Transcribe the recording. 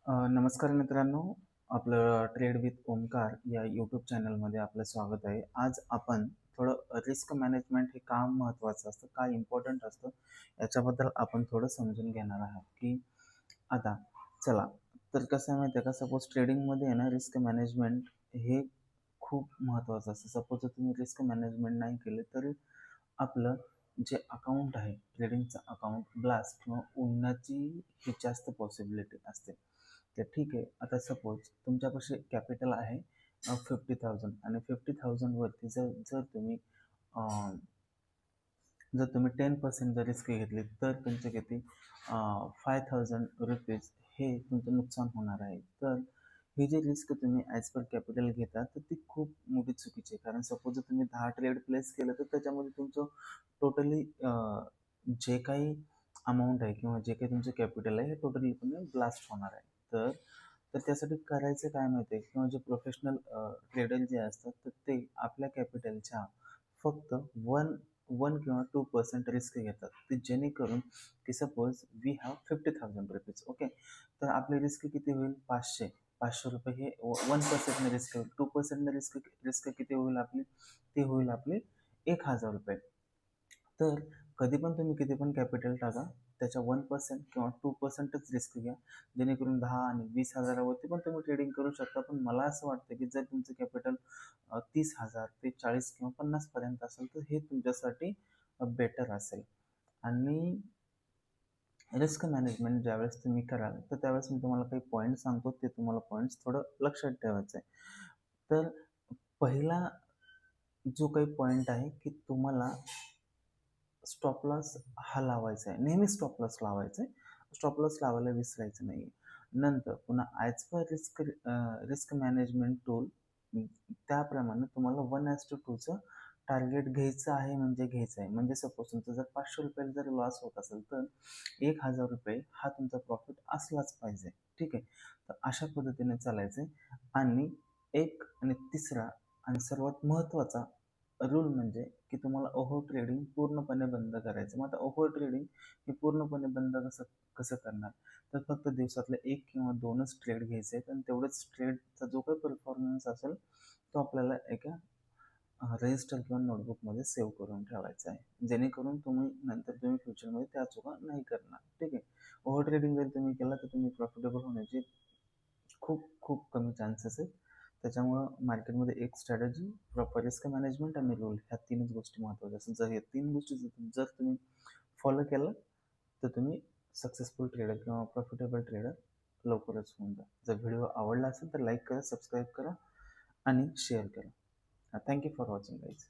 नमस्कार मित्रांनो, आपलं ट्रेड विथ ओमकार या यूट्यूब चॅनलमध्ये आपलं स्वागत आहे. आज आपण थोडं रिस्क मॅनेजमेंट हे का महत्त्वाचं असतं, काय इम्पॉर्टंट असतं, याच्याबद्दल आपण थोडं समजून घेणार आहोत. की आता चला, तर कसं आहे माहिती आहे का, सपोज ट्रेडिंगमध्ये आहे ना रिस्क मॅनेजमेंट हे खूप महत्त्वाचं असतं. सपोज जर तुम्ही रिस्क मॅनेजमेंट नाही केले तरी आपलं जे अकाउंट आहे, ट्रेडिंगचं अकाउंट ब्लास्ट किंवा उडण्याची ही जास्त पॉसिबिलिटी असते. तर ठीक आहे, आता सपोज तुमच्यापाशी कॅपिटल आहे 50,000 आणि 50,000 वरती जर जर तुम्ही अं, जर तुम्ही 10% जर रिस्क घेतली तर तुमचे किती 5,000 रुपीज हे तुमचं नुकसान होणार आहे. तर ही जी रिस्क तुम्ही ॲज पर कॅपिटल घेता तर ती खूप मोठी चुकीची आहे. कारण सपोज जर तुम्ही 10 ट्रेड प्लेस केलं तर त्याच्यामध्ये तुमचं टोटली जे काही अमाऊंट आहे किंवा जे काही तुमचं कॅपिटल आहे हे टोटली पण ब्लास्ट होणार आहे. तर तर त्यासाठी करायचं काय माहिती आहे किंवा जे प्रोफेशनल ट्रेडर जे असतात तर ते आपल्या कॅपिटलच्या फक्त वन वन किंवा 2% रिस्क घेतात. ते जेणेकरून की suppose we have 50,000 rupees okay. तर आपली रिस्क किती होईल 500 रुपये हे 1% रिस्क होईल. 2% रिस्क रिस्क किती होईल आपली, ती होईल आपली 1,000 रुपये. तर कधी पण तुम्ही किती पण कॅपिटल टाका, त्याच्या 1% किंवा 2%च रिस्क घ्या. जेणेकरून 10 आणि 20,000वरती पण तुम्ही ट्रेडिंग करू शकता. पण मला असं वाटतं की जर तुमचं कॅपिटल 30,000 ते 40 किंवा 50 पर्यंत असेल तर हे तुमच्यासाठी बेटर असेल. आणि रिस्क मॅनेजमेंट ज्यावेळेस तुम्ही कराल तर त्यावेळेस मी तुम्हाला काही पॉईंट सांगतो, ते तुम्हाला पॉईंट्स थोडं लक्षात ठेवायचं आहे. तर पहिला जो काही पॉईंट आहे की तुम्हाला स्टॉप लॉस हा लावायचा आहे. नेहमी स्टॉप लॉस लावायचा आहे. स्टॉप लॉस लावायला विसरायचं नाही. नंतर पुन्हा as per risk management tool त्याप्रमाणे तुम्हाला 1:2चं टार्गेट घ्यायचं आहे म्हणजे घ्यायचं आहे. म्हणजे सपोज तुमचं जर ₹500 जर लॉस होत असेल तर ₹1,000 हा तुमचा प्रॉफिट असलाच पाहिजे. ठीक आहे. तर अशा पद्धतीने चालायचं आहे. आणि एक आणि तिसरा आणि सर्वात महत्त्वाचा रूल म्हणजे की तुम्हाला ओव्हर ट्रेडिंग पूर्णपणे बंद करायचं. मग आता ओव्हर ट्रेडिंग हे पूर्णपणे बंद कसं कसं करणार? तर फक्त दिवसातले 1 किंवा 2च ट्रेड घ्यायचे आहेत आणि तेवढंच ट्रेडचा जो काही परफॉर्मन्स असेल तो आपल्याला एका रजिस्टर किंवा नोटबुकमध्ये सेव्ह करून ठेवायचा आहे. जेणेकरून तुम्ही फ्युचरमध्ये त्या चुका नाही करणार. ठीक आहे. ओव्हर ट्रेडिंग जर तुम्ही केला तर तुम्ही प्रॉफिटेबल होण्याची खूप खूप कमी चान्सेस आहेत. त्याच्यामुळं मार्केटमध्ये एक स्ट्रॅटेजी, प्रॉपर रिस्क मॅनेजमेंट आणि रूल ह्या 3च गोष्टी महत्त्वाच्या असतात. जर या 3 गोष्टी जर तुम्ही फॉलो केलं तर तुम्ही सक्सेसफुल ट्रेडर किंवा प्रॉफिटेबल ट्रेडर लवकरच होऊन जा. जर व्हिडिओ आवडला असेल तर लाईक करा, सबस्क्राईब करा आणि शेअर करा. Thank you for watching guys.